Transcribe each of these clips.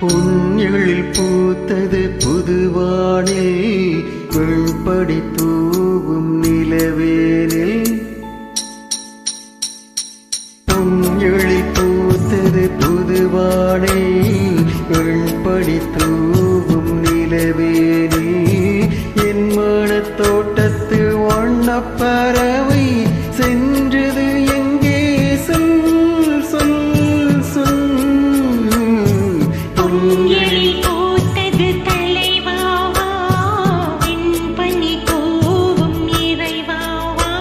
பொன்னிழில் பூத்தது புதுவானில் வெண்படி தூவும் நிலவேனில் பொன்னிழில் பூத்தது புதுவானில் வெண்படி தூவும் நிலவேனில் என் மனத்தோட்டத்து வண்ணப்பறவை சென்றது எங்கே சொல் சொல் சொல் பொன்னிழில் பூத்தது தலைவாவா வெண்பனி தூவும் இறைவாவா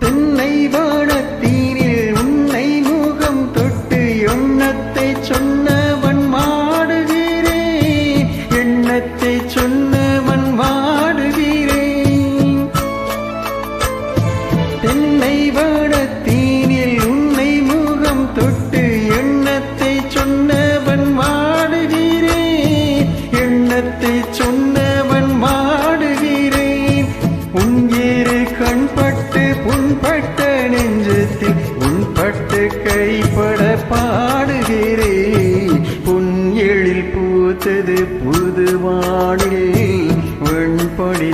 தென்னை வானத்தீனில் உன்னை முகம் தொட்டு எண்ணத்தை சொன்னவன் மாடுகிறேன் எண்ணத்தை சொன்னவன் மாடுகிறேன் தென்னை வானத்தீனில் உன்னை முகம் தொட்டு எண்ணத்தை சொன்னவன் மாடுகிறேன் எண்ணத்தை சொன்னவன் மாடுகிறேன் உன்கேறு கண்பட்டு புண்பட்ட நெஞ்சத்தில் உன்பட்டு கைப்பட பாடுகிறேன் பொன் எழில் பூத்தது புதுவானில் வெண்படி